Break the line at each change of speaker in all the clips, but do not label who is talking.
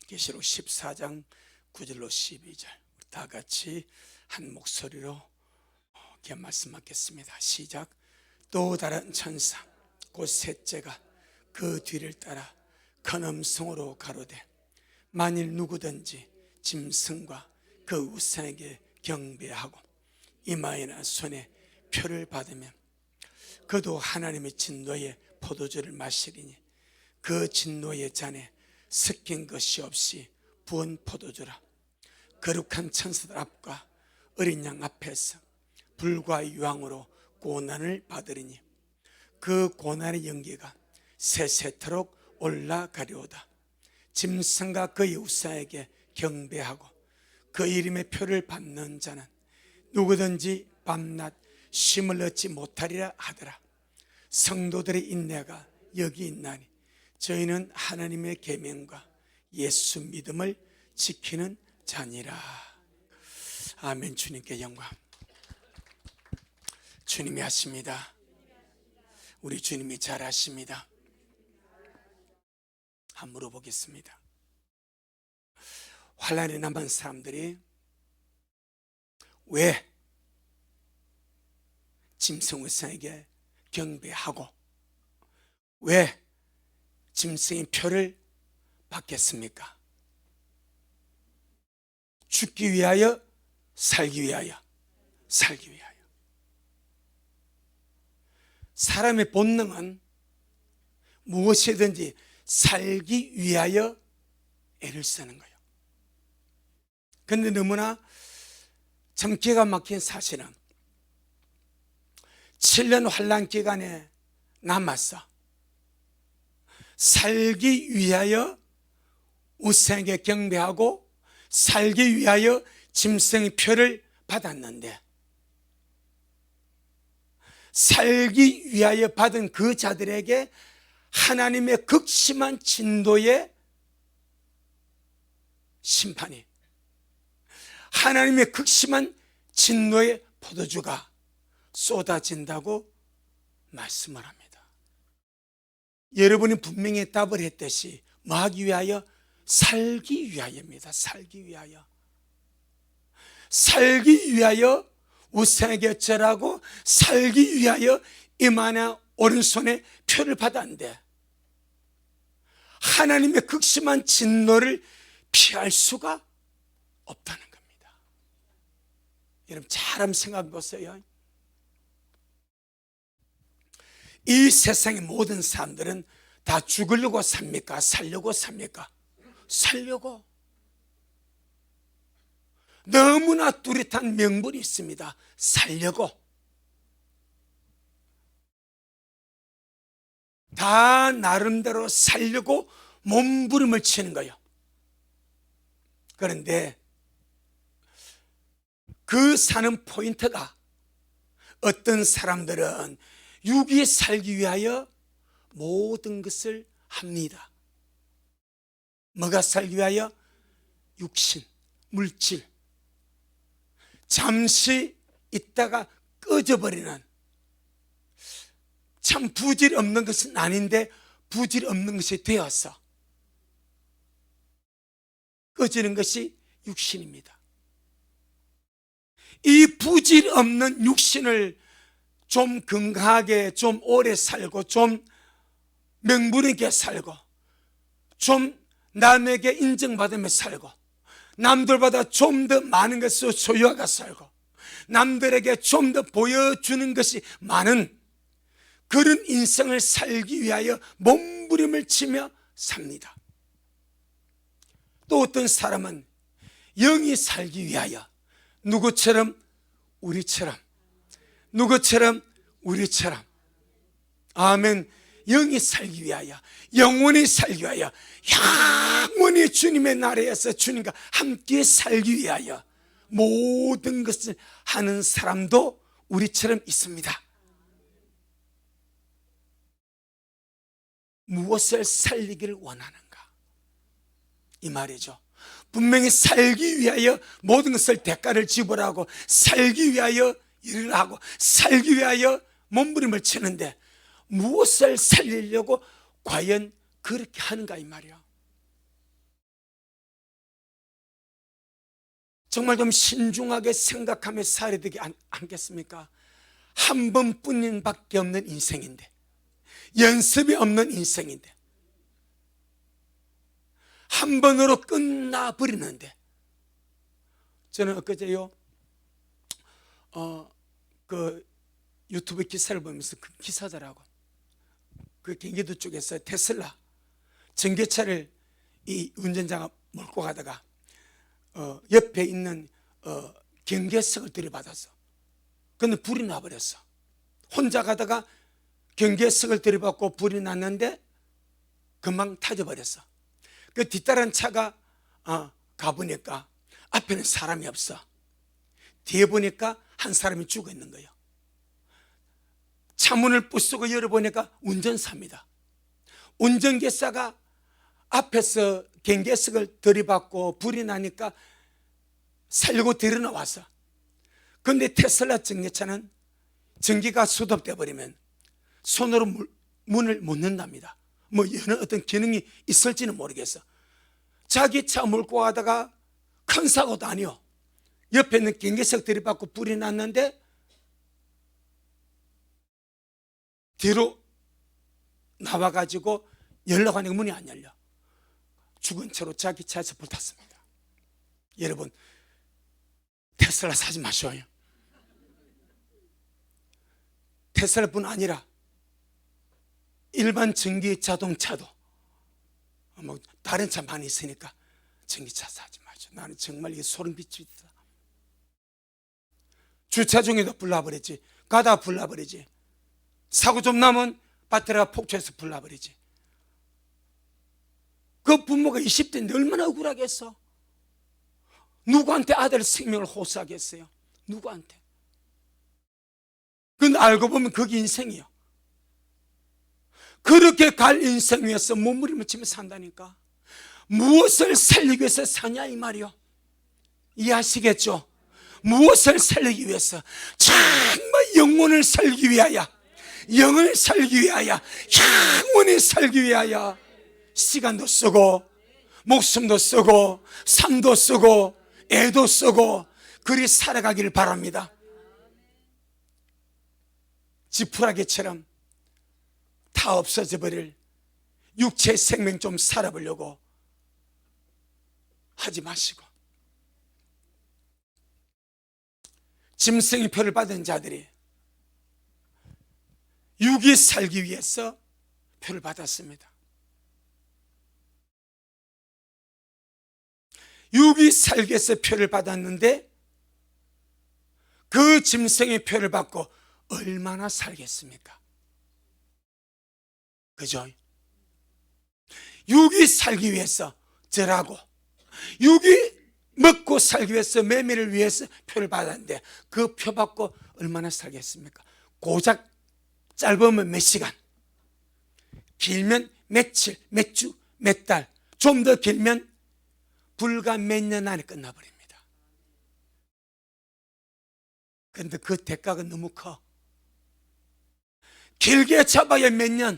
계시록 14장 9절로 12절 다 같이 한 목소리로 이렇게 말씀하겠습니다. 시작. 또 다른 천사 곧 셋째가 그 뒤를 따라 큰 음성으로 가로되 만일 누구든지 짐승과 그 우상에게 경배하고 이마에나 손에 표를 받으면 그도 하나님의 진노의 포도주를 마시리니 그 진노의 잔에 섞인 것이 없이 부은 포도주라. 거룩한 천사들 앞과 어린 양 앞에서 불과 유황으로 고난을 받으리니 그 고난의 연기가 세세토록 올라가려오다. 짐승과 그의 우상에게 경배하고 그 이름의 표를 받는 자는 누구든지 밤낮 쉼을 얻지 못하리라 하더라. 성도들의 인내가 여기 있나니 저희는 하나님의 계명과 예수 믿음을 지키는 자니라. 아멘. 주님께 영광. 주님이 하십니다. 우리 주님이 잘하십니다. 한번 물어보겠습니다. 환난에 남은 사람들이 왜 짐승 우상에게 경배하고 왜 짐승의 표를 받겠습니까? 죽기 위하여, 살기 위하여, 살기 위하여. 사람의 본능은 무엇이든지 살기 위하여 애를 쓰는 거예요. 그런데 너무나 참 기가 막힌 사실은 7년 환난 기간에 남아서 살기 위하여 우상에게 경배하고 살기 위하여 짐승의 표를 받았는데 살기 위하여 받은 그 자들에게 하나님의 극심한 진도의 심판이, 하나님의 극심한 진노의 포도주가 쏟아진다고 말씀을 합니다. 여러분이 분명히 답을 했듯이 뭐 하기 위하여? 살기 위하여입니다. 살기 위하여. 살기 위하여 우상에게 절하고 살기 위하여 이마나 오른손에 표를 받았는데 하나님의 극심한 진노를 피할 수가 없다는 겁니다. 여러분 잘 한번 생각해 보세요. 이 세상의 모든 사람들은 다 죽으려고 삽니까? 살려고 삽니까? 살려고. 너무나 뚜렷한 명분이 있습니다. 살려고. 다 나름대로 살려고 몸부림을 치는 거예요. 그런데 그 사는 포인트가 어떤 사람들은 육이 살기 위하여 모든 것을 합니다. 뭐가 살기 위하여? 육신, 물질. 잠시 있다가 꺼져버리는, 참 부질 없는 것은 아닌데 부질 없는 것이 되어서 꺼지는 것이 육신입니다. 이 부질 없는 육신을 좀 건강하게, 좀 오래 살고, 좀 명분 있게 살고, 좀 남에게 인정받으며 살고, 남들보다 좀 더 많은 것을 소유하고 살고, 남들에게 좀 더 보여주는 것이 많은 그런 인생을 살기 위하여 몸부림을 치며 삽니다. 또 어떤 사람은 영이 살기 위하여 누구처럼? 우리처럼. 누구처럼? 우리처럼. 아멘. 영이 살기 위하여, 영원히 살기 위하여, 영원히 주님의 나라에서 주님과 함께 살기 위하여 모든 것을 하는 사람도 우리처럼 있습니다. 무엇을 살리기를 원하는가? 이 말이죠. 분명히 살기 위하여 모든 것을 대가를 지불하고 살기 위하여 일을 하고 살기 위하여 몸부림을 치는데 무엇을 살리려고 과연 그렇게 하는가 이 말이야. 정말 좀 신중하게 생각하며 살아야 되지 않겠습니까? 한 번뿐인 밖에 없는 인생인데, 연습이 없는 인생인데, 한 번으로 끝나버리는데. 저는 엊그제요, 그 유튜브 기사를 보면서 그 기사더라고. 그 경기도 쪽에서 테슬라 전기차를 이 운전자가 몰고 가다가 옆에 있는 경계석을 들이받았어. 근데 불이 나버렸어. 혼자 가다가 경계석을 들이받고 불이 났는데 금방 타져버렸어. 그 뒤따른 차가 가보니까 앞에는 사람이 없어. 뒤에 보니까 한 사람이 죽어 있는 거예요. 차문을 부수고 열어보니까 운전사입니다. 운전기사가 앞에서 경계석을 들이받고 불이 나니까 살려고 들여나왔어. 그런데 테슬라 전기차는 전기가 수급돼 버리면 손으로 문을 못 연답니다. 뭐 여는 어떤 기능이 있을지는 모르겠어. 자기 차 몰고 가다가 큰 사고도 아니요. 옆에 있는 경계석 들이받고 불이 났는데 뒤로 나와가지고 열려고 하니까 문이 안 열려. 죽은 채로 자기 차에서 불탔습니다. 여러분, 테슬라 사지 마셔요. 테슬라뿐 아니라 일반 전기 자동차도 뭐 다른 차 많이 있으니까 전기차 사지 마셔. 나는 정말 이게 소름 끼치다. 주차 중에도 불나버리지. 가다 불나버리지. 사고 좀 나면 배터리가 폭주해서 불나버리지. 그 부모가 20대인데 얼마나 억울하겠어. 누구한테 아들 생명을 호소하겠어요? 누구한테? 근데 알고 보면 그게 인생이요. 그렇게 갈 인생 위해서 몸부림치며 산다니까. 무엇을 살리기 위해서 사냐 이 말이요. 이해하시겠죠? 무엇을 살리기 위해서? 정말 영혼을 살기 위하여, 영을 살기 위하여, 영원히 살기 위하여 시간도 쓰고 목숨도 쓰고 삶도 쓰고 애도 쓰고 그리 살아가기를 바랍니다. 지푸라기처럼 다 없어져 버릴 육체의 생명 좀 살아보려고 하지 마시고, 짐승의 표를 받은 자들이 육이 살기 위해서 표를 받았습니다. 육이 살기 위해서 표를 받았는데 그 짐승의 표를 받고 얼마나 살겠습니까? 그죠? 육이 살기 위해서 절하고 육이 먹고 살기 위해서 매매를 위해서 표를 받았는데 그 표 받고 얼마나 살겠습니까? 고작 짧으면 몇 시간, 길면 며칠, 몇 주, 몇 달, 좀 더 길면 불과 몇 년 안에 끝나버립니다. 그런데 그 대가가 너무 커. 길게 잡아야 몇 년,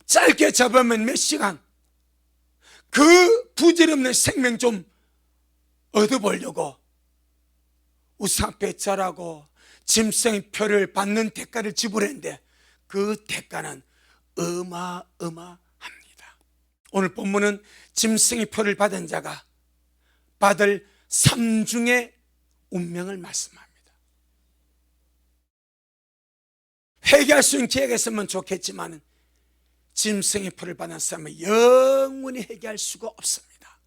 짧게 잡으면 몇 시간, 그 부질없는 생명 좀 얻어보려고 우상페 절하고 짐승의 표를 받는 대가를 지불했는데 그 대가는 어마어마합니다. 오늘 본문은 짐승의 표를 받은 자가 받을 삼중의 운명을 말씀합니다. 회개할 수 있는 기회가 있으면 좋겠지만 짐승의 표를 받은 사람은 영원히 회개할 수가 없습니다.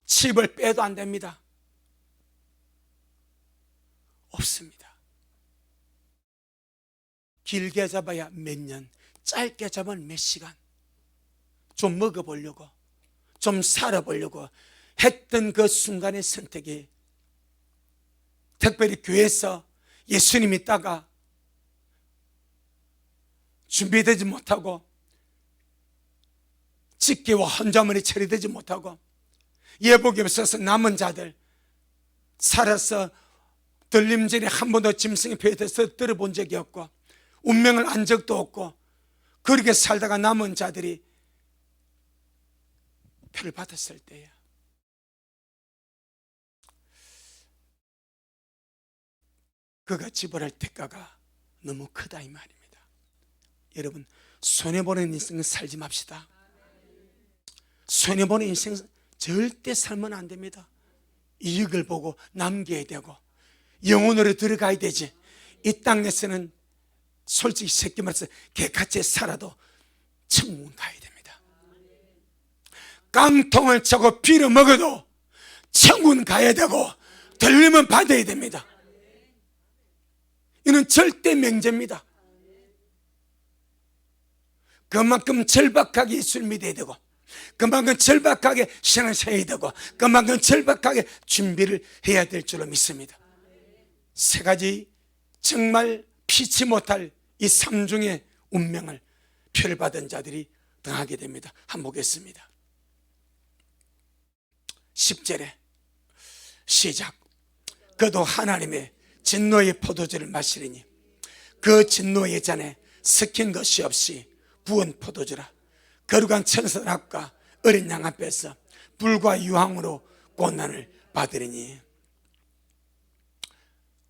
칩을 빼도 안 됩니다. 없습니다. 길게 잡아야 몇 년, 짧게 잡으면 몇 시간, 좀 먹어보려고, 좀 살아보려고 했던 그 순간의 선택이 특별히 교회에서 예수님 있다가 준비되지 못하고 직계와 혼자머리 처리되지 못하고 예복이 없어서 남은 자들, 살아서 들림전에 한 번도 짐승의 표에 대해서 들어본 적이 없고 운명을 안 적도 없고 그렇게 살다가 남은 자들이 표를 받았을 때야 그가 지불할 대가가 너무 크다 이 말입니다. 여러분, 손해보는 인생 살지 맙시다. 손해보는 인생 절대 살면 안 됩니다. 이익을 보고 남겨야 되고 영혼으로 들어가야 되지. 이 땅에서는 솔직히 새끼 말해서 개같이 살아도 천국은 가야 됩니다. 깡통을 차고 빌어 먹어도 천국은 가야 되고 들리면 받아야 됩니다. 이는 절대 명제입니다. 그만큼 절박하게 예수를 믿어야 되고 그만큼 절박하게 신앙을 세워야 되고 그만큼 절박하게 준비를 해야 될 줄로 믿습니다. 세 가지 정말 피치 못할 이 삼중의 운명을 표를 받은 자들이 등하게 됩니다. 한번 보겠습니다. 10절에 시작. 그도 하나님의 진노의 포도주를 마시리니 그 진노의 잔에 섞인 것이 없이 부은 포도주라. 거룩한 천사 앞과 어린 양 앞에서 불과 유황으로 고난을 받으리니.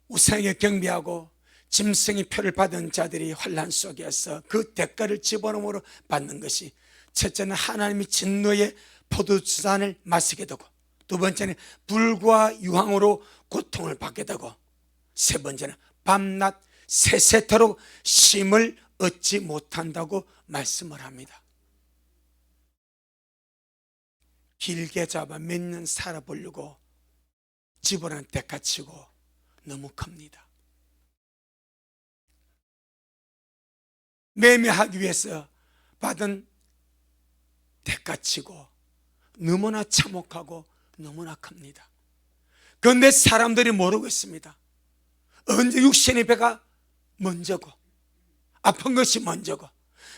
우상에 경배하고 짐승의 표를 받은 자들이 환난 속에서 그 대가를 집어넣음으로 받는 것이, 첫째는 하나님의 진노의 포도주잔을 마시게 되고, 두 번째는 불과 유황으로 고통을 받게 되고, 세 번째는 밤낮 세세토록 쉼을 얻지 못한다고 말씀을 합니다. 길게 잡아 몇 년 살아보려고 집어넣은 대가치고 너무 큽니다. 매매하기 위해서 받은 대가치고 너무나 참혹하고 너무나 큽니다. 그런데 사람들이 모르고 있습니다. 언제 육신의 배가 먼저고 아픈 것이 먼저고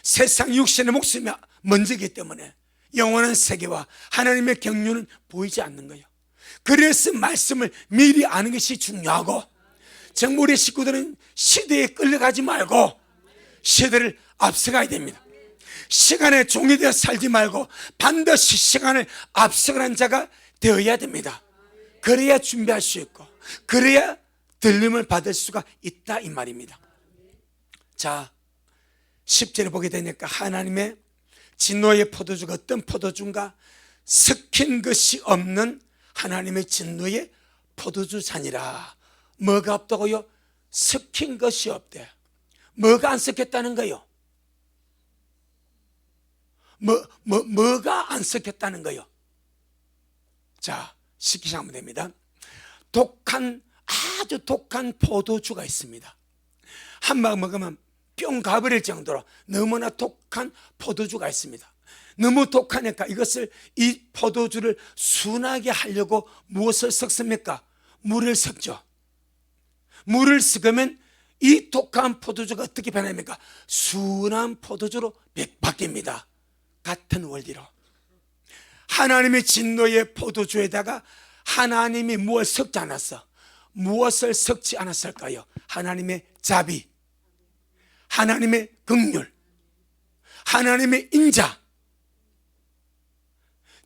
세상 육신의 목숨이 먼저이기 때문에 영원한 세계와 하나님의 경륜은 보이지 않는 거예요. 그래서 말씀을 미리 아는 것이 중요하고, 정말 우리 식구들은 시대에 끌려가지 말고 시대를 앞서가야 됩니다. 시간에 종이되어 살지 말고 반드시 시간을 앞서가는 자가 되어야 됩니다. 그래야 준비할 수 있고 그래야 들림을 받을 수가 있다 이 말입니다. 자, 10절에 보게 되니까 하나님의 진노의 포도주가 어떤 포도주인가? 섞인 것이 없는 하나님의 진노의 포도주 잔이라. 뭐가 없다고요? 섞인 것이 없대. 뭐가 안 섞였다는 거요? 뭐가 안 섞였다는 거요? 자, 쉽게 생각하면 됩니다. 아주 독한 포도주가 있습니다. 한 방 먹으면 뿅 가버릴 정도로 너무나 독한 포도주가 있습니다. 너무 독하니까 이 포도주를 순하게 하려고 무엇을 섞습니까? 물을 섞죠. 물을 섞으면 이 독한 포도주가 어떻게 변합니까? 순한 포도주로 바뀝니다. 같은 원리로 하나님의 진노의 포도주에다가 하나님이 무엇을 섞지 않았어? 무엇을 섞지 않았을까요? 하나님의 자비, 하나님의 긍휼, 하나님의 인자,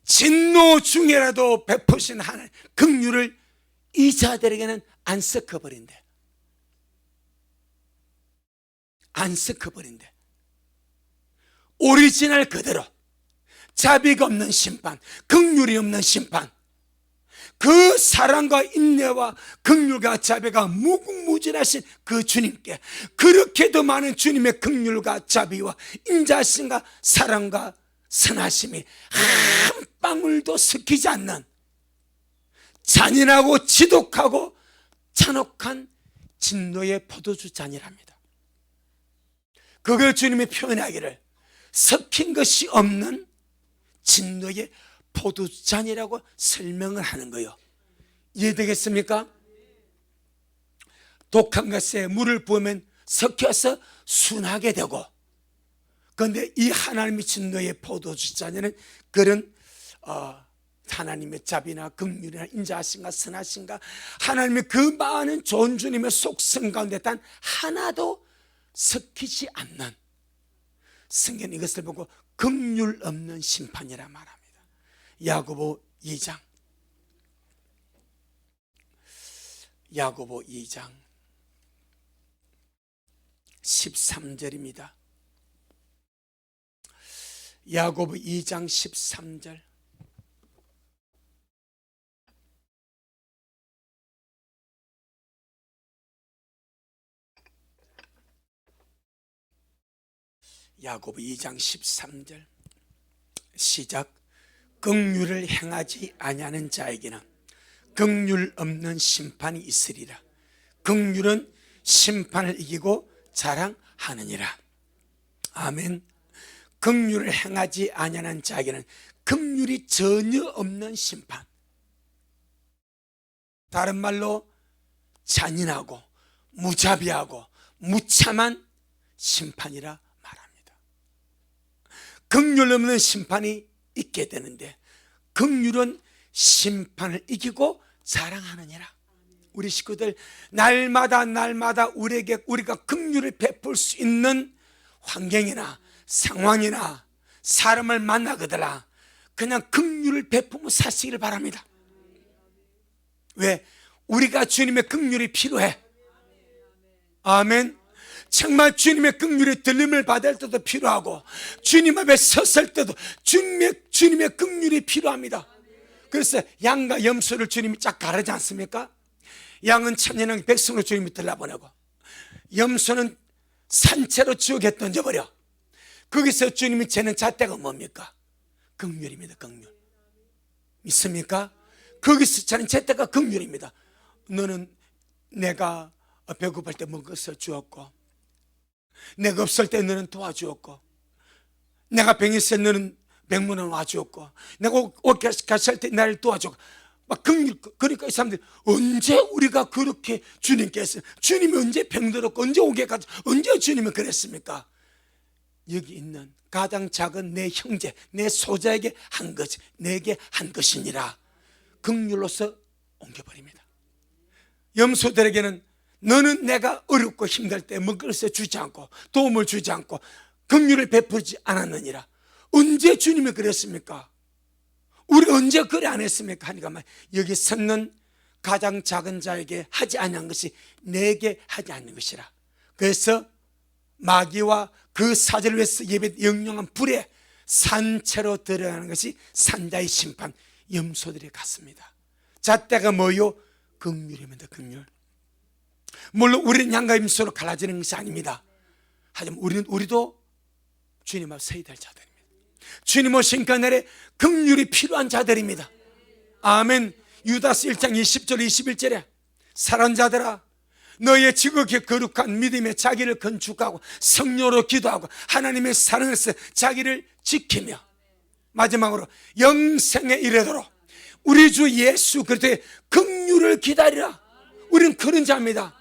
진노 중에라도 베푸신 하나님 긍휼을 이 자들에게는 안 섞어버린대. 안 섞어버린대. 오리지널 그대로 자비가 없는 심판, 긍휼이 없는 심판, 그 사랑과 인내와 긍휼과 자비가 무궁무진하신 그 주님께 그렇게도 많은 주님의 긍휼과 자비와 인자심과 사랑과 선하심이 한 방울도 섞이지 않는 잔인하고 지독하고 잔혹한 진노의 포도주 잔이랍니다. 그걸 주님이 표현하기를 섞인 것이 없는 진노의 포도잔이라고 설명을 하는 거예요. 이해되겠습니까? 독한 것에 물을 부으면 섞여서 순하게 되고, 그런데 이 하나님의 진노의 포도주잔에는 그런 하나님의 자비나 긍휼이나 인자하신가 선하신가 하나님의 그 많은 좋은 주님의 속성 가운데 단 하나도 섞이지 않는, 성경은 이것을 보고 긍휼 없는 심판이라 말합니다. 야고보 2장 13절입니다. 야고보 2장 13절. 야고보 2장 13절 시작. 긍휼을 행하지 아니하는 자에게는 긍휼 없는 심판이 있으리라. 긍휼은 심판을 이기고 자랑하느니라. 아멘. 긍휼을 행하지 아니하는 자에게는 긍휼이 전혀 없는 심판, 다른 말로 잔인하고 무자비하고 무참한 심판이라 말합니다. 긍휼 없는 심판이 있게 되는데 긍휼은 심판을 이기고 자랑하느니라. 우리 식구들 날마다 우리가 긍휼을 베풀 수 있는 환경이나 상황이나 사람을 만나거더라 그냥 긍휼을 베푸며 사시기를 바랍니다. 왜? 우리가 주님의 긍휼이 필요해. 아멘. 정말 주님의 긍휼이 들림을 받을 때도 필요하고 주님 앞에 섰을 때도 주님의 긍휼이 필요합니다. 그래서 양과 염소를 주님이 쫙 가르지 않습니까? 양은 천년왕 백성으로 주님이 들라보내고 염소는 산채로 지옥에 던져버려. 거기서 주님이 재는 잣대가 뭡니까? 긍휼입니다. 긍휼. 믿습니까? 거기서 재는 잣대가 긍휼입니다. 너는 내가 배고플 때 먹을 것을 주었고 내가 없을 때 너는 도와주었고 내가 병이 있을 때 너는 병문안 와주었고 내가 옷 갔을 때 나를 도와주었고 막 긍휼. 그러니까 이 사람들이 언제 우리가 그렇게 주님께서 주님이 언제 병들었고 언제 오게 가지고 언제 주님이 그랬습니까? 여기 있는 가장 작은 내 형제 내 소자에게 한 것이 내게 한 것이니라. 긍휼로서 옮겨버립니다. 염소들에게는 너는 내가 어렵고 힘들 때 먹을 것을 주지 않고 도움을 주지 않고 긍휼을 베풀지 않았느니라. 언제 주님이 그랬습니까? 우리가 언제 그래 안 했습니까? 하니까 여기 섰는 가장 작은 자에게 하지 않은 것이 내게 하지 않는 것이라. 그래서 마귀와 그 사제를 위해서 예배 영영한 불에 산채로 들어가는 것이 산자의 심판, 염소들이 같습니다. 잣대가 뭐요? 긍휼입니다. 긍휼. 물론 우리는 양과 염소로 갈라지는 것이 아닙니다. 하지만 우리도 주님 앞에 서야 될 자들입니다. 주님 오신 그날에 긍휼이 필요한 자들입니다. 아멘. 유다서 1장 20절 21절에 사랑하는 자들아 너희의 지극히 거룩한 믿음의 자기를 건축하고 성령으로 기도하고 하나님의 사랑에서 자기를 지키며 마지막으로 영생에 이르도록 우리 주 예수 그리스도의 긍휼을 기다리라. 우리는 그런 자입니다.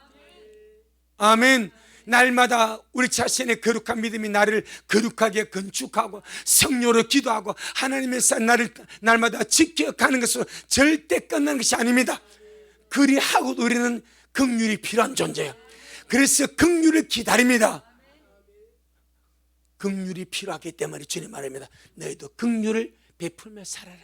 아멘. 날마다 우리 자신의 거룩한 믿음이 나를 거룩하게 건축하고 성령으로 기도하고 하나님의 나를 날마다 지켜가는 것으로 절대 끝나는 것이 아닙니다. 그리하고도 우리는 긍휼이 필요한 존재예요. 그래서 긍휼을 기다립니다. 긍휼이 필요하기 때문에 주님 말합니다. 너희도 긍휼을 베풀며 살아라.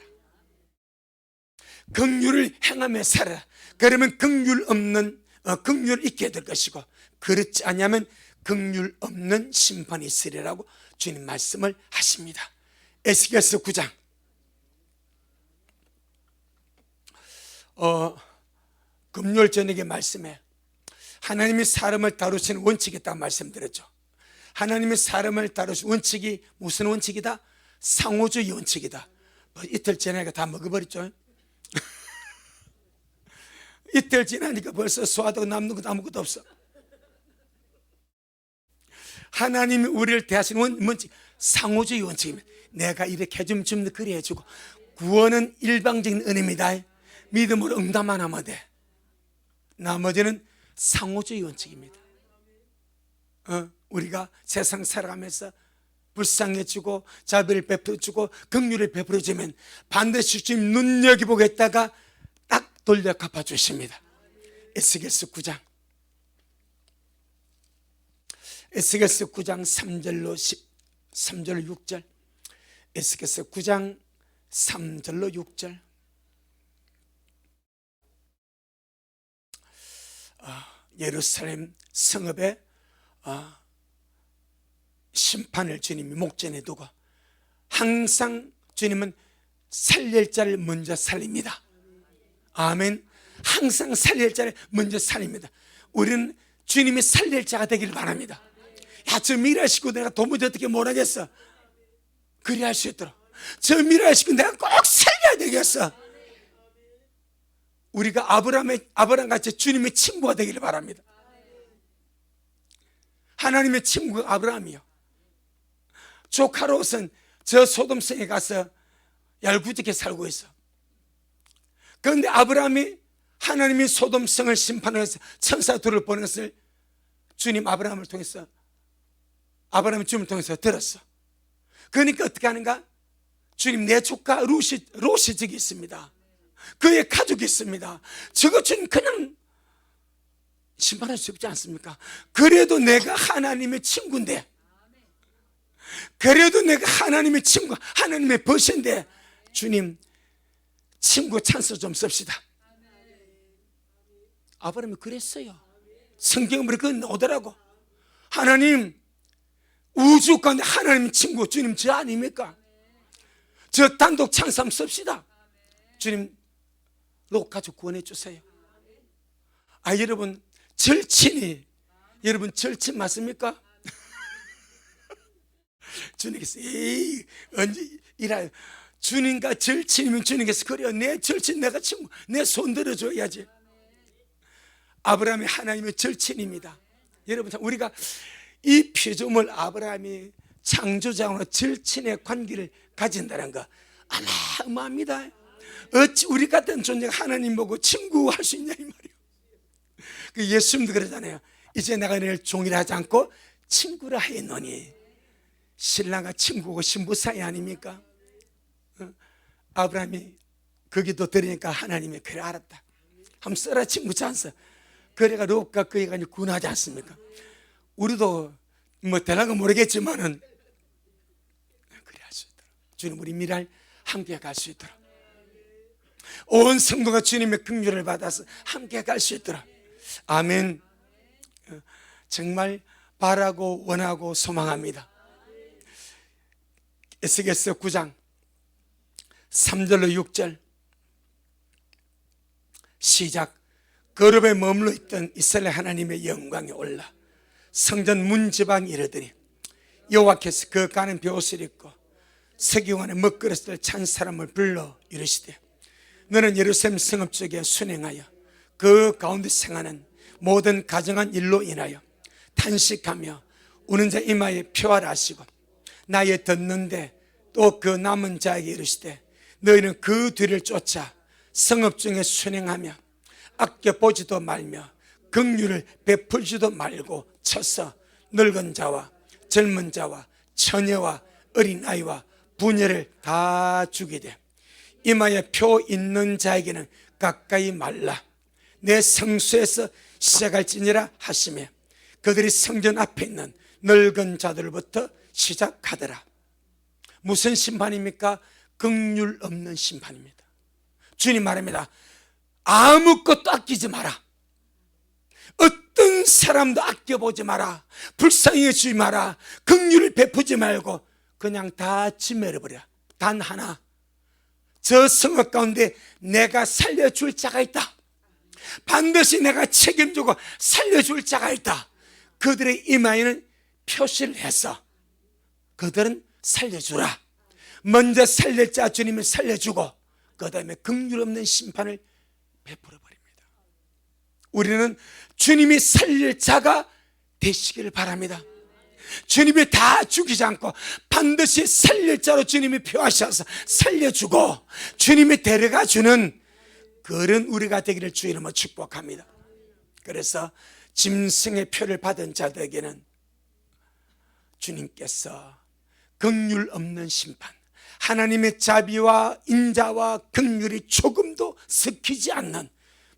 긍휼을 행하며 살아라. 그러면 긍휼 있게 될 것이고 그렇지 않으면 긍휼 없는 심판이 있으리라고 주님 말씀을 하십니다. 에스겔서 9장 금요일 저녁에 말씀에 하나님이 사람을 다루시는 원칙이 있다고 말씀드렸죠. 하나님이 사람을 다루시는 원칙이 무슨 원칙이다? 상호주의 원칙이다. 이틀 지나니까 다 먹어버렸죠. 이틀 지나니까 벌써 소화도 남는 것도 아무것도 없어. 하나님이 우리를 대하시는 원칙, 상호주의 원칙입니다. 내가 이렇게 해주면 좀 그리 해주고 구원은 일방적인 은혜입니다. 믿음으로 응답만 하면 돼. 나머지는 상호주의 원칙입니다. 우리가 세상 살아가면서 불쌍해지고 자비를 베풀어주고 긍휼을 베풀어주면 반드시 주님 눈여겨보겠다가 딱 돌려 갚아주십니다. 에스겔서 9장 에스겔서 9장 3절로 6절 에스겔서 9장 3절로 6절 예루살렘 성읍에 심판을 주님이 목전에 두고 항상 주님은 살릴 자를 먼저 살립니다. 아멘. 항상 살릴 자를 먼저 살립니다. 우리는 주님이 살릴 자가 되기를 바랍니다. 야, 저 미라시고 내가 도무지 어떻게 못하겠어. 그리 할 수 있도록. 저 미라시고 내가 꼭 살려야 되겠어. 우리가 아브라함같이 주님의 친구가 되기를 바랍니다. 하나님의 친구가 아브라함이요. 조카 롯은 저 소돔성에 가서 얄궂게 살고 있어. 그런데 아브라함이 하나님이 소돔성을 심판해서 천사 둘을 보낸 것을 주님 아브라함을 통해서, 아브라함이 주님을 통해서 들었어. 그러니까 어떻게 하는가? 주님, 내 조카 롯이 저기 있습니다. 그의 가족이 있습니다. 저거 주님 그냥 심판할 수 없지 않습니까? 그래도 내가 하나님의 친구인데, 그래도 내가 하나님의 친구, 하나님의 벗인데, 주님 친구 찬스 좀 씁시다. 아브라함이 그랬어요. 성경에 그렇게 나오더라고. 하나님, 우주 가운데 하나님 친구 주님 저 아닙니까? 저 단독 찬스 한번 씁시다. 주님 롯 가족 구원해 주세요. 아, 여러분 절친이, 여러분 절친 맞습니까? 주님께서 에이 언제 이라요. 주님과 절친이면 주님께서 그래요. 내 절친, 내가 친구, 내 손 들어줘야지. 아브라함이 하나님의 절친입니다. 여러분, 우리가 이 피조물 아브라함이 창조자와 절친의 관계를 가진다는 거 어마어마합니다. 어찌 우리 같은 존재가 하나님 보고 친구할 수 있냐 이 말이에요. 그 예수님도 그러잖아요. 이제 내가 너를 종이라 하지 않고 친구라 하였노니. 신랑과 친구고 신부 사이 아닙니까? 아브라함이 거기도 들으니까 하나님이 그래 알았다. 한번 써라 친구 찬스. 그래가 롯과 그에 가지고 군하지 않습니까? 우리도 뭐 대단한 모르겠지만은 그래 할 수 있도록 주님 우리 미랄 함께 갈 수 있도록, 온 성도가 주님의 긍휼을 받아서 함께 갈 수 있도록. 아멘. 정말 바라고 원하고 소망합니다. 에스겔서 9장 3절로 6절 시작. 거룩에 머물러 있던 이스라엘 하나님의 영광이 올라 성전 문지방에 이르더니 여호와께서 그 가는 벼옷을 입고 석유 안에 먹그릇을 찬 사람을 불러 이르시되, 너는 예루살렘 성읍 쪽에 순행하여 그 가운데 생하는 모든 가정한 일로 인하여 탄식하며 우는 자 이마에 표하라 하시고, 나의 듣는데 또 그 남은 자에게 이르시되, 너희는 그 뒤를 쫓아 성읍 중에 순행하며 아껴보지도 말며 긍휼을 베풀지도 말고 쳐서 늙은 자와 젊은 자와 처녀와 어린아이와 부녀를 다 죽이되 이마에 표 있는 자에게는 가까이 말라. 내 성소에서 시작할지니라 하시며 그들이 성전 앞에 있는 늙은 자들부터 시작하더라. 무슨 심판입니까? 긍휼 없는 심판입니다. 주님 말합니다. 아무것도 아끼지 마라. 어떤 사람도 아껴보지 마라. 불쌍히 여기지 마라. 긍휼을 베푸지 말고 그냥 다 짓멸해버려. 단 하나, 저 성읍 가운데 내가 살려줄 자가 있다. 반드시 내가 책임지고 살려줄 자가 있다. 그들의 이마에는 표시를 해서 그들은 살려주라. 먼저 살릴 자 주님을 살려주고 그 다음에 긍휼 없는 심판을 베풀어 버립니다. 우리는 주님이 살릴 자가 되시기를 바랍니다. 주님이 다 죽이지 않고 반드시 살릴 자로 주님이 표하셔서 살려주고 주님이 데려가 주는 그런 우리가 되기를 주 이름으로 축복합니다. 그래서 짐승의 표를 받은 자들에게는 주님께서 긍휼 없는 심판, 하나님의 자비와 인자와 긍휼이 조금도 섞이지 않는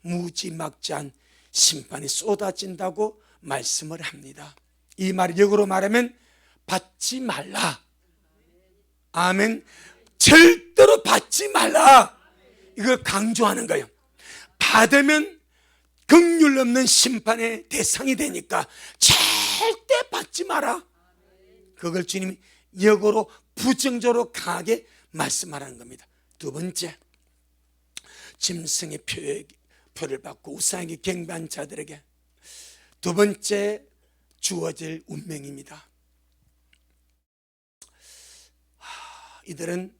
무지막지한 심판이 쏟아진다고 말씀을 합니다. 이 말을 역으로 말하면 받지 말라. 아멘. 절대로 받지 말라. 이걸 강조하는 거예요. 받으면 긍휼 없는 심판의 대상이 되니까 절대 받지 마라. 그걸 주님이 역으로 부정적으로 강하게 말씀하라는 겁니다. 두 번째, 짐승의 표를 받고 우상에게 경배한 자들에게 두 번째 주어질 운명입니다. 이들은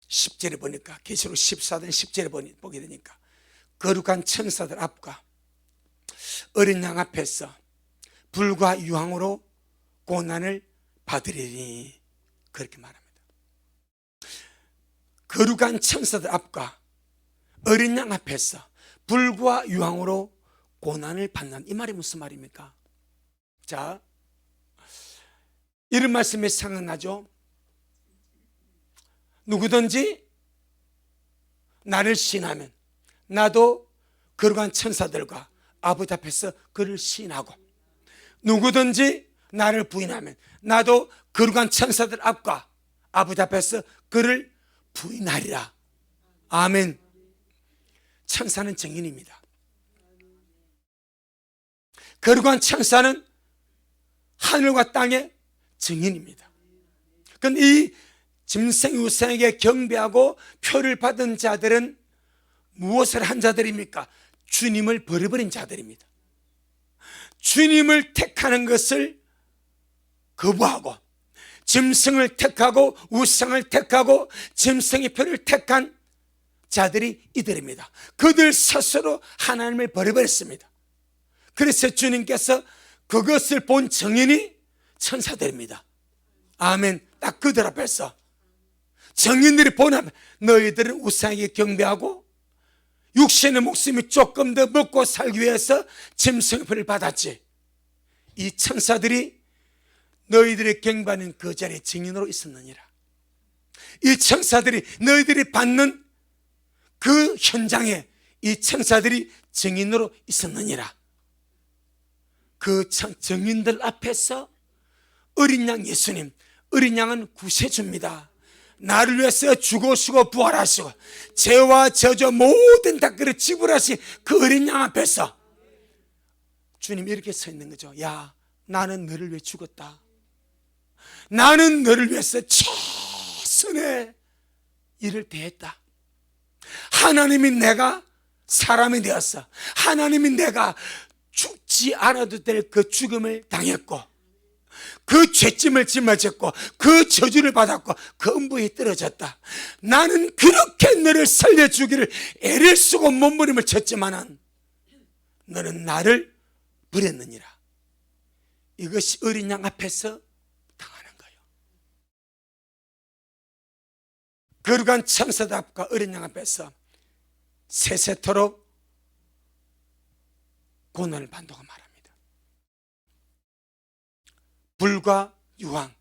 10절에 보니까, 계시록 14장 10절에 보게 되니까 거룩한 천사들 앞과 어린 양 앞에서 불과 유황으로 고난을 받으리니, 그렇게 말합니다. 거룩한 천사들 앞과 어린 양 앞에서 불과 유황으로 고난을 받는, 이 말이 무슨 말입니까? 자, 이런 말씀이 생각나죠? 누구든지 나를 신하면 나도 거룩한 천사들과 아버지 앞에서 그를 신하고, 누구든지 나를 부인하면 나도 거룩한 천사들 앞과 아버지 앞에서 그를 부인하리라. 아멘. 천사는 증인입니다. 거룩한 천사는 하늘과 땅의 증인입니다. 그런데 이 짐승 우상에게 경배하고 표를 받은 자들은 무엇을 한 자들입니까? 주님을 버려버린 자들입니다. 주님을 택하는 것을 거부하고 짐승을 택하고 우상을 택하고 짐승의 표를 택한 자들이 이들입니다. 그들 스스로 하나님을 버려버렸습니다. 그래서 주님께서 그것을 본 증인이 천사들입니다. 아멘. 딱 그들 앞에서 증인들이 보면 너희들은 우상에게 경배하고 육신의 목숨이 조금 더 먹고 살기 위해서 짐승의 표를 받았지. 이 천사들이 너희들의 경배하는 그 자리에 증인으로 있었느니라. 이 천사들이 너희들이 받는 그 현장에 이 천사들이 증인으로 있었느니라. 그 증인들 앞에서 어린 양 예수님, 어린 양은 구세주입니다. 나를 위해서 죽으시고 부활하시고 죄와 저주 모든 닦기를 지불하신 그 어린 양 앞에서 주님이 이렇게 서 있는 거죠. 야, 나는 너를 위해 죽었다. 나는 너를 위해서 최선의 일을 대했다. 하나님이 내가 사람이 되었어. 하나님이 내가 죽지 않아도 될 그 죽음을 당했고 그 죄짐을 짊어졌고 그 저주를 받았고 그 음부에 떨어졌다. 나는 그렇게 너를 살려주기를 애를 쓰고 몸부림을 쳤지만은 너는 나를 버렸느니라. 이것이 어린 양 앞에서 당하는 거예요. 거룩한 천사들 앞과 어린 양 앞에서 세세토록 고난을 받는다고 말합니다. 불과 유황,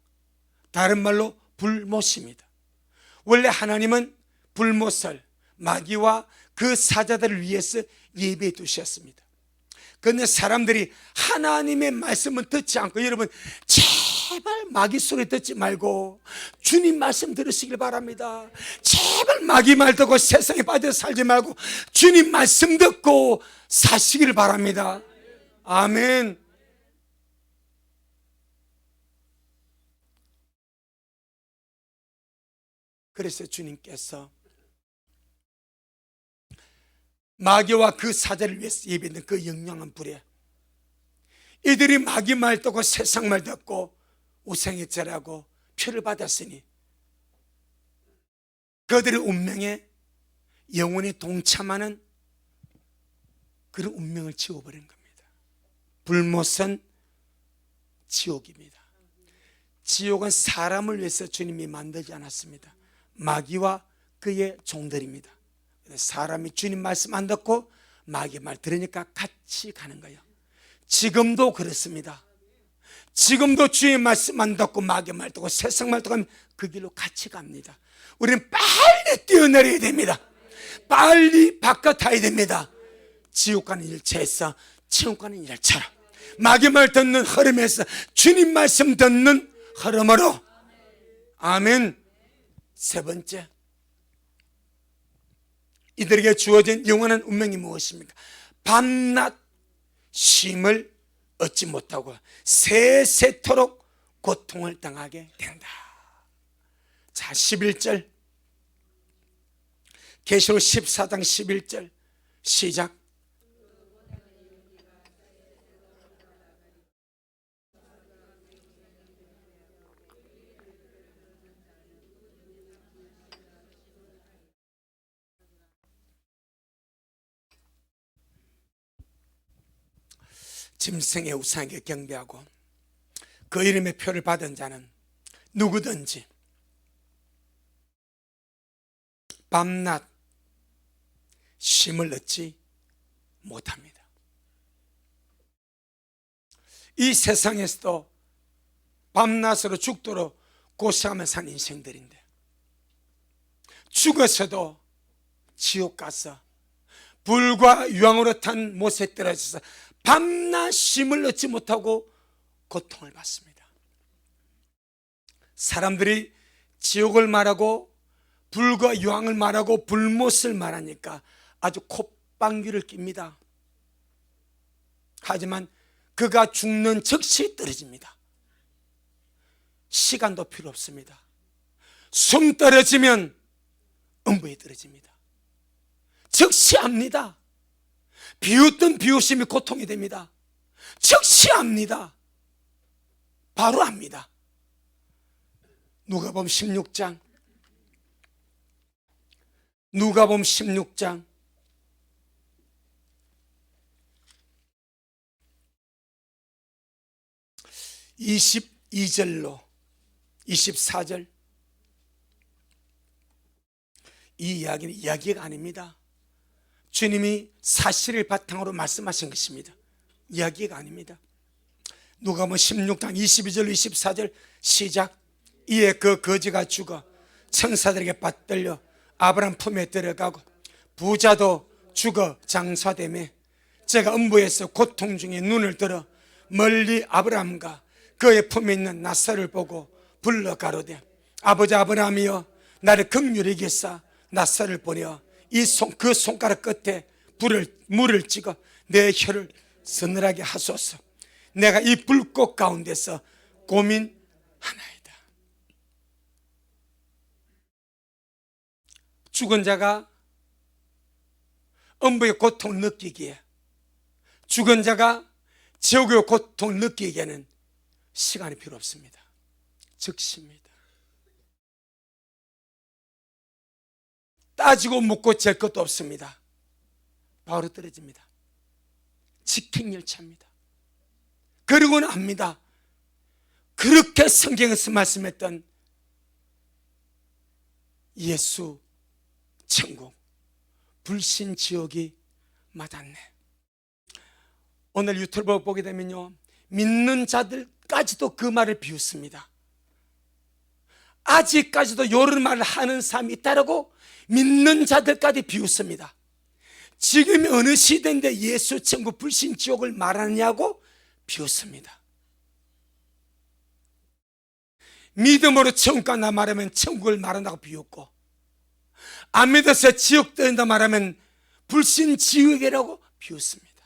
다른 말로 불못입니다. 원래 하나님은 불못을 마귀와 그 사자들을 위해서 예비해 두셨습니다. 그런데 사람들이 하나님의 말씀은 듣지 않고, 여러분 제발 마귀 소리 듣지 말고 주님 말씀 들으시길 바랍니다. 제발 마귀 말 듣고 세상에 빠져 살지 말고 주님 말씀 듣고 사시길 바랍니다. 아멘. 그래서 주님께서 마귀와 그 사자를 위해서 예비된 그 영영한 불에 이들이 마귀 말 듣고 세상 말 듣고 우상의 절하고 표를 받았으니 그들의 운명에 영원히 동참하는 그런 운명을 지워버린 겁니다. 불못은 지옥입니다. 지옥은 사람을 위해서 주님이 만들지 않았습니다. 마귀와 그의 종들입니다. 사람이 주님 말씀 안 듣고 마귀 말 들으니까 같이 가는 거예요. 지금도 그렇습니다. 지금도 주님 말씀 안 듣고 마귀 말 듣고 세상 말 듣고 그 길로 같이 갑니다. 우리는 빨리 뛰어내려야 됩니다. 빨리 바꿔타야 됩니다. 지옥 가는 일체에서 천국 가는 일처럼 마귀 말 듣는 흐름에서 주님 말씀 듣는 흐름으로. 아멘. 세 번째, 이들에게 주어진 영원한 운명이 무엇입니까? 밤낮 쉼을 얻지 못하고 세세토록 고통을 당하게 된다. 자, 11절 계시록 14장 11절 시작. 짐승의 우상에게 경배하고 그 이름의 표를 받은 자는 누구든지 밤낮 쉼을 얻지 못합니다. 이 세상에서도 밤낮으로 죽도록 고생하며 산 인생들인데 죽어서도 지옥 가서 불과 유황으로 탄 못에 떨어져서 밤낮 쉼을 얻지 못하고 고통을 받습니다. 사람들이 지옥을 말하고 불과 유황을 말하고 불못을 말하니까 아주 콧방귀를 낍니다. 하지만 그가 죽는 즉시 떨어집니다. 시간도 필요 없습니다. 숨 떨어지면 음부에 떨어집니다. 즉시 압니다. 비웃던 비웃음이 고통이 됩니다. 즉시 압니다. 바로 압니다. 누가복음 16장 22절로 24절 이 이야기는 이야기가 아닙니다. 주님이 사실을 바탕으로 말씀하신 것입니다. 이야기가 아닙니다. 누가복음 16장 22절로 24절 시작. 이에 그 거지가 죽어 천사들에게 받들려 아브라함 품에 들어가고 부자도 죽어 장사되매 제가 음부에서 고통 중에 눈을 들어 멀리 아브라함과 그의 품에 있는 나사를 보고 불러 가로되 아버지 아브라함이여 나를 긍휼히 여기사 나사를 보내어 그 손가락 끝에 물을 찍어 내 혀를 서늘하게 하소서. 내가 이 불꽃 가운데서 고민하나이다. 죽은 자가 음부의 고통을 느끼기에, 죽은 자가 지옥의 고통을 느끼기에는 시간이 필요 없습니다. 즉시입니다. 따지고 묻고 잴 것도 없습니다. 바로 떨어집니다. 직행 열차입니다. 그리고는 압니다. 그렇게 성경에서 말씀했던 예수 천국, 불신 지옥이 맞았네. 오늘 유튜브 보게 되면요, 믿는 자들까지도 그 말을 비웃습니다. 아직까지도 요런 말을 하는 사람이 있다라고 믿는 자들까지 비웃습니다. 지금 어느 시대인데 예수 천국 불신 지옥을 말하느냐고 비웃습니다. 믿음으로 천국 간다 말하면 천국을 말한다고 비웃고, 안 믿어서 지옥 된다 말하면 불신 지옥이라고 비웃습니다.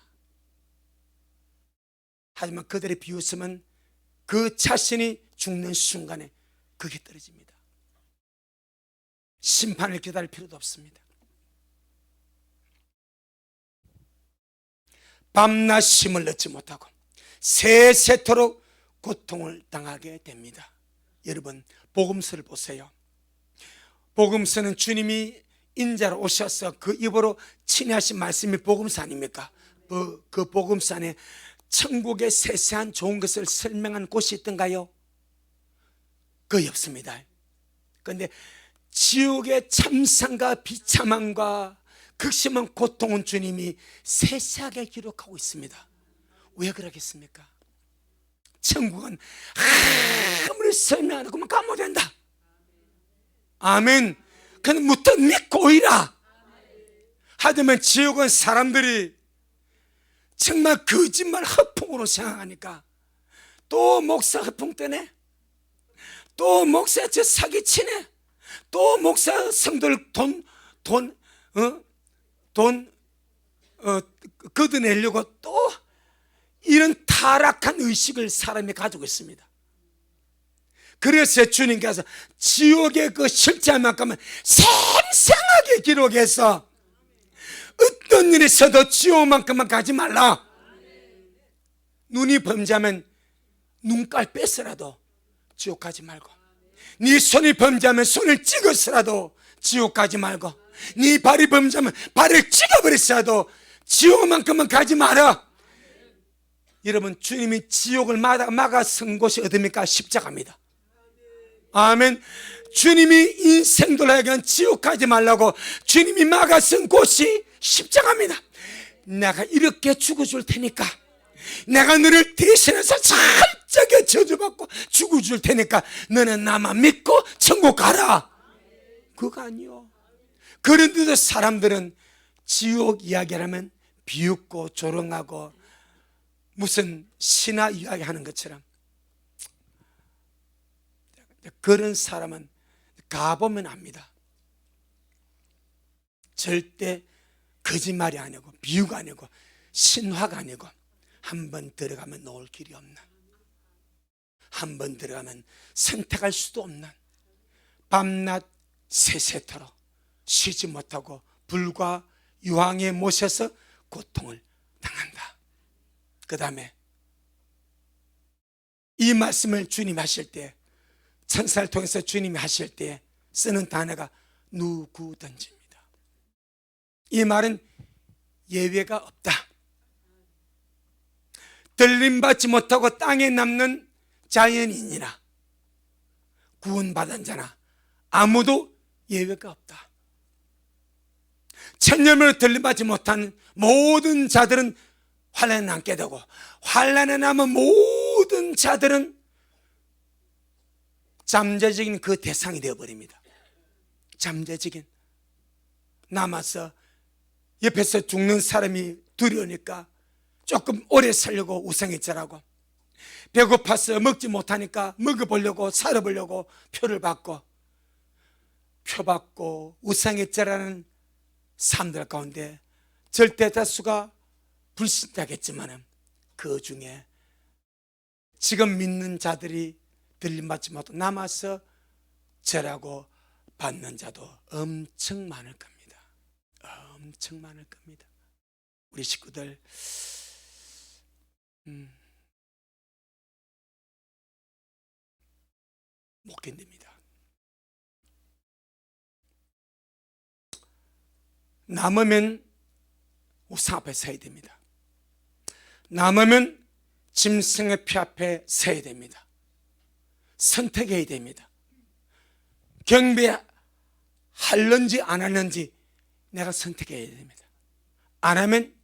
하지만 그들의 비웃음은 그 자신이 죽는 순간에 그게 떨어집니다. 심판을 기다릴 필요도 없습니다. 밤낮 쉼을 얻지 못하고 세세토록 고통을 당하게 됩니다. 여러분, 복음서를 보세요. 복음서는 주님이 인자로 오셔서 그 입으로 친히하신 말씀이 복음서 아닙니까? 그 복음서 안에 천국의 세세한 좋은 것을 설명한 곳이 있던가요? 거의 없습니다. 그런데 지옥의 참상과 비참함과 극심한 고통은 주님이 세세하게 기록하고 있습니다. 왜 그러겠습니까? 천국은 아무리 설명 안 하고만 가면 된다. 아멘. 그는 무엇 믿고 오이라. 하지만 지옥은 사람들이 정말 거짓말 허풍으로 생각하니까 또 목사 허풍 뜨네, 또 목사 저 사기치네, 또 목사 성도를 돈 걷어내려고 또 이런 타락한 의식을 사람이 가지고 있습니다. 그래서 주님께서 지옥의 그 실제만큼은 생생하게 기록해서 어떤 일이 있어도 지옥만큼만 가지 말라. 눈이 범죄하면 눈깔 뺐으라도 지옥 가지 말고, 네 손이 범죄하면 손을 찍었으라도 지옥 가지 말고, 네 발이 범죄하면 발을 찍어버렸어도 지옥만큼은 가지 마라. 여러분, 주님이 지옥을 막아 쓴 곳이 어디입니까? 십자가입니다. 아멘. 주님이 인생들로 하여금 지옥 가지 말라고 주님이 막아 쓴 곳이 십자가입니다. 내가 이렇게 죽어줄 테니까, 내가 너를 대신해서 살짝의 저주받고 죽어줄 테니까 너는 나만 믿고 천국 가라. 그거 아니요. 그런데도 사람들은 지옥 이야기라면 비웃고 조롱하고 무슨 신화 이야기하는 것처럼, 그런 사람은 가보면 압니다. 절대 거짓말이 아니고 비유가 아니고 신화가 아니고 한번 들어가면 놓을 길이 없는, 한번 들어가면 선택할 수도 없는, 밤낮 세세토록 쉬지 못하고 불과 유황에 모셔서 고통을 당한다. 그 다음에 이 말씀을 주님이 하실 때, 천사를 통해서 주님이 하실 때 쓰는 단어가 누구든지입니다. 이 말은 예외가 없다. 들림받지 못하고 땅에 남는 자연인이나 구원받은 자나 아무도 예외가 없다. 천년으로 들림받지 못한 모든 자들은 환난에 남게 되고, 환난에 남은 모든 자들은 잠재적인 그 대상이 되어버립니다. 잠재적인, 남아서 옆에서 죽는 사람이 두려우니까 조금 오래 살려고 우상했자라고, 배고파서 먹지 못하니까 먹어보려고 살아보려고 표를 받고, 표 받고 우상했자라는 사람들 가운데 절대 다수가 불신자겠지만 그 중에 지금 믿는 자들이 들림받지 못하고 남아서 절하고 받는 자도 엄청 많을 겁니다. 엄청 많을 겁니다. 우리 식구들 못 견딥니다. 남으면 우상 앞에 서야 됩니다. 남으면 짐승의 피 앞에 서야 됩니다. 선택해야 됩니다. 경배할는지 안 할는지 내가 선택해야 됩니다. 안 하면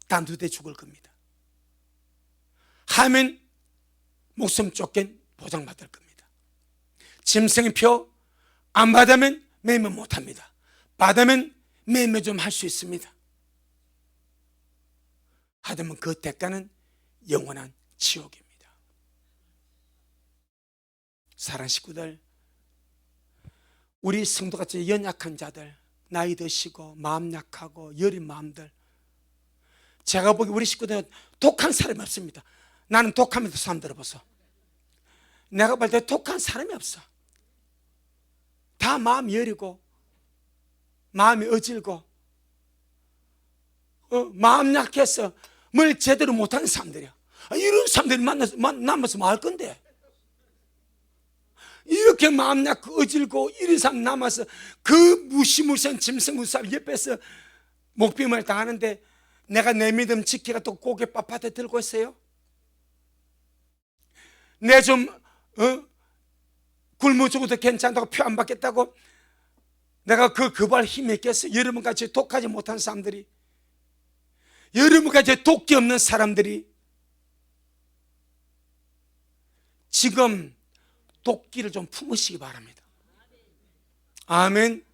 단두대 죽을 겁니다. 하면 목숨 쫓긴 보장받을 겁니다. 짐승의 표 안 받으면 매매 못합니다. 받으면 매매 좀 할 수 있습니다. 하다면 그 대가는 영원한 지옥입니다. 사랑하는 식구들, 우리 성도같이 연약한 자들, 나이 드시고 마음 약하고 여린 마음들, 제가 보기 우리 식구들은 독한 사람이 없습니다. 나는 독하면서 사람 들어보소. 내가 볼 때 독한 사람이 없어. 다 마음이 여리고 마음이 어질고 마음 약해서 뭘 제대로 못하는 사람들이야. 이런 사람들이 만나서 뭐 할 건데, 이렇게 마음 약고 어질고 이런 사람 남아서 그 무시무시한 짐승 무사를 옆에서 목비임을 당하는데 내가 내 믿음 지키가 또 고개 빳빳해 들고 있어요? 내 좀 굶어 죽어도 괜찮다고 표 안 받겠다고 내가 그발 힘이 있겠어? 여러분같이 독하지 못한 사람들이, 여러분같이 독기 없는 사람들이 지금 도끼를 좀 품으시기 바랍니다. 아멘.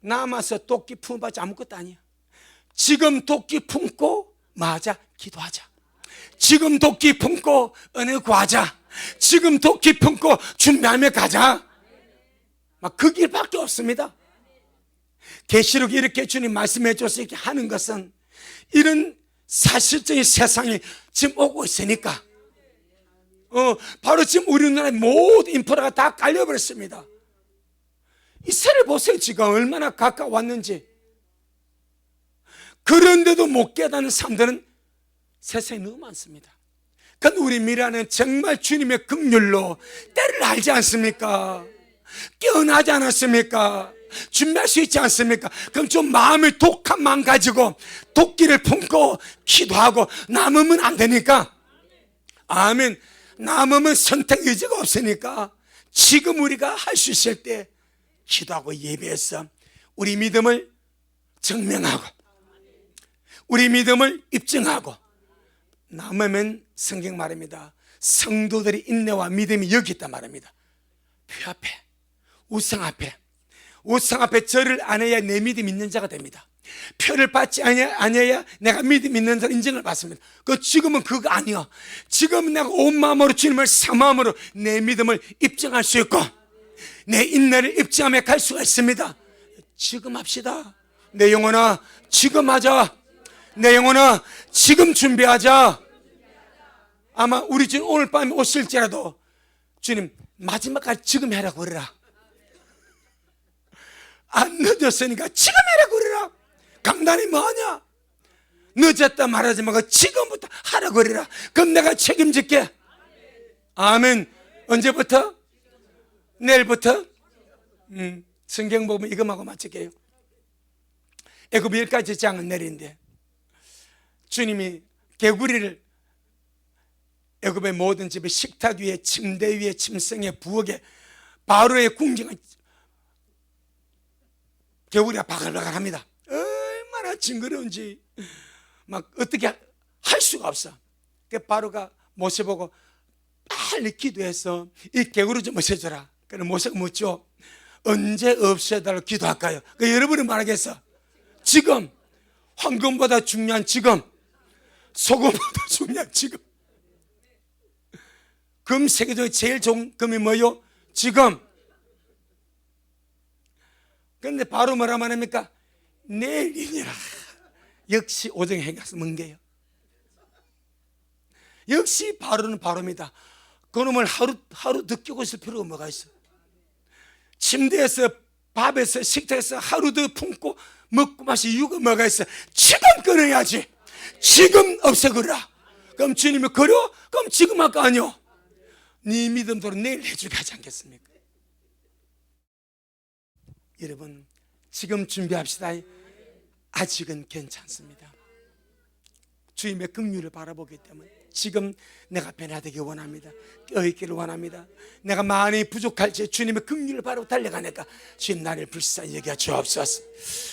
남아서 도끼 품어봤자 아무것도 아니야. 지금 도끼 품고 맞아 기도하자. 지금 도끼 품고 은혜 구하자. 지금 도끼 품고 준비하며 가자. 막 그 길밖에 없습니다. 계시록 이렇게 주님 말씀해 줘서 이렇게 하는 것은 이런 사실적인 세상이 지금 오고 있으니까 바로 지금 우리나라의 모든 인프라가 다 깔려버렸습니다. 이 새를 보세요. 지금 얼마나 가까웠는지. 그런데도 못 깨닫는 사람들은 세상에 너무 많습니다. 그런데 우리 미라는 정말 주님의 긍휼로 때를 알지 않습니까? 깨어나지 않았습니까? 준비할 수 있지 않습니까? 그럼 좀 마음의 독한 마음 가지고 도끼를 품고 기도하고 남으면 안 되니까. 아멘. 남으면 선택 의지가 없으니까 지금 우리가 할 수 있을 때 기도하고 예배해서 우리 믿음을 증명하고 우리 믿음을 입증하고 남으면 성경 말입니다. 성도들의 인내와 믿음이 여기 있단 말입니다. 표 앞에, 우상 앞에 절을 안 해야 내 믿음 있는 자가 됩니다. 표를 받지 아니해야 내가 믿음 있는 자를 인정을 받습니다. 지금은 그거 아니야. 지금은 내가 온 마음으로 주님을 사마음으로 내 믿음을 입증할 수 있고 내 인내를 입증하며 갈 수가 있습니다. 지금 합시다. 내 영혼아 지금 하자. 내 영혼아 지금 준비하자. 아마 우리 주님 오늘 밤에 오실지라도 주님 마지막까지 지금 해라고 그러라. 안 늦었으니까 지금 해라고 그러라. 강단이 뭐하냐? 늦었다 말하지 말고 지금부터 하라고 그러라. 그럼 내가 책임질게. 아멘. 언제부터? 내일부터? 성경 보면 이것하고 맞출게요. 애굽 10가지 장은 내린데 주님이 개구리를 애굽의 모든 집의 식탁 위에 침대 위에 침성에 부엌에 바로의 궁정을 개구리가 바글바글합니다. 얼마나 징그러운지 막 어떻게 할 수가 없어. 바로가 모세 보고 빨리 기도해서 이 개구리 좀 없애줘라. 그래서 모세가 묻죠. 언제 없애달라고 기도할까요? 여러분이 말하겠어. 지금. 황금보다 중요한 지금. 소금보다 중요한 지금. 금 세계적으로 제일 좋은 금이 뭐요? 지금. 그런데 바로 뭐라 말합니까? 내일이니라. 역시 오정의 행가서 뭔게요? 역시 바로는 바로입니다. 그놈을 하루 더 끼고 있을 필요가 뭐가 있어? 침대에서 밥에서 식탁에서 하루 더 품고 먹고 마실 이유가 뭐가 있어? 지금 끊어야지. 지금 없애거라. 그럼 주님이 그려? 그럼 지금 할 거 아니요? 네 믿음대로 내일 해주게 하지 않겠습니까? 여러분 지금 준비합시다. 아직은 괜찮습니다. 주님의 긍휼을 바라보기 때문에 지금 내가 변화되기 원합니다. 깨어있기를 원합니다. 내가 많이 부족할지 주님의 긍휼을 바라보고 달려가니까 주님 나를 불쌍히 여겨 주옵소서.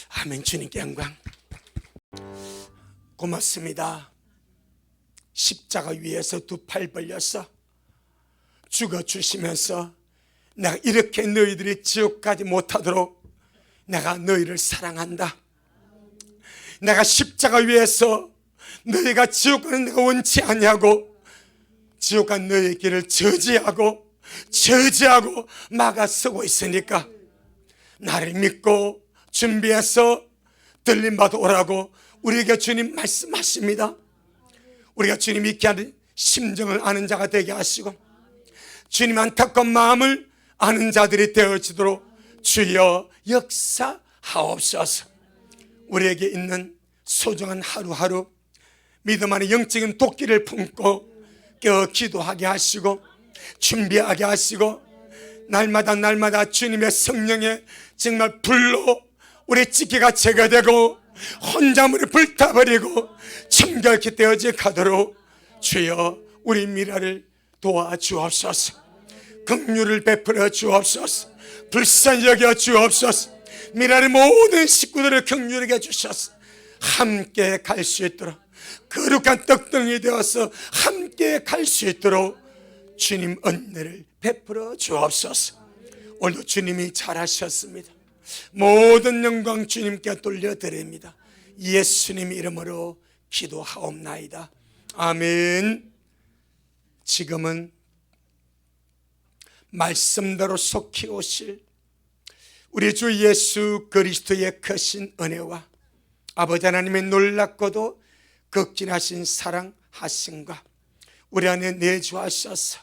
아멘. 주님께 영광. 고맙습니다. 십자가 위에서 두 팔 벌려서 죽어주시면서 내가 이렇게 너희들이 지옥 가지 못하도록 내가 너희를 사랑한다. 내가 십자가 위에서 너희가 지옥 가는 내가 원치 않냐고 지옥 간 너희의 길을 저지하고 막아서고 있으니까 나를 믿고 준비해서 들림받아 오라고 우리에게 주님 말씀하십니다. 우리가 주님 있게 하는 심정을 아는 자가 되게 하시고 주님 안타까운 마음을 아는 자들이 되어지도록 주여 역사하옵소서. 우리에게 있는 소중한 하루하루 믿음 안에 영적인 도끼를 품고 깨어 기도하게 하시고 준비하게 하시고 날마다 주님의 성령의 정말 불로 우리 찌개가 제거되고 혼자물이 불타버리고 청결케 되어져 가도록 주여 우리 미라를 도와주옵소서. 긍휼을 베풀어 주옵소서. 불쌍히 여겨 주옵소서. 미라의 모든 식구들을 긍휼하게 주셔서 함께 갈 수 있도록 거룩한 떡덩이 되어서 함께 갈 수 있도록 주님 은혜를 베풀어 주옵소서. 오늘도 주님이 잘하셨습니다. 모든 영광 주님께 돌려드립니다. 예수님 이름으로 기도하옵나이다. 아멘. 지금은 말씀대로 속히 오실 우리 주 예수 그리스도의 크신 은혜와 아버지 하나님의 놀랍고도 극진하신 사랑하심과 우리 안에 내주하셔서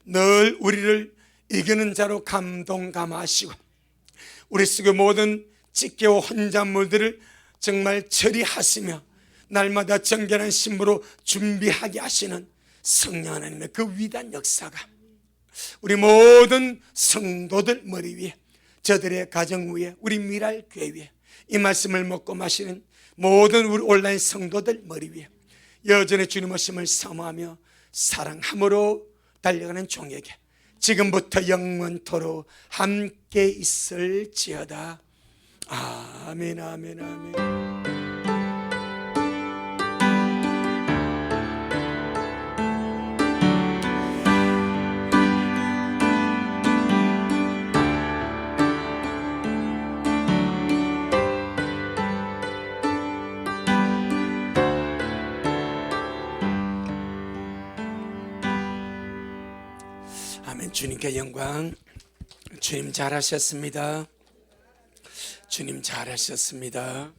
늘 우리를 이기는 자로 감동감하시고 우리 속의 모든 찢겨와 혼잣물들을 정말 처리하시며 날마다 정결한 신부로 준비하게 하시는 성령 하나님의 그 위대한 역사가 우리 모든 성도들 머리 위에, 저들의 가정 위에, 우리 미랄 교회 위에, 이 말씀을 먹고 마시는 모든 우리 온라인 성도들 머리 위에 여전히 주님 오심을 사모하며 사랑함으로 달려가는 종에게 지금부터 영원토록 함께 있을지어다. 아멘, 아멘, 아멘. 아멘. 주님께 영광. 주님 잘하셨습니다. 주님 잘하셨습니다.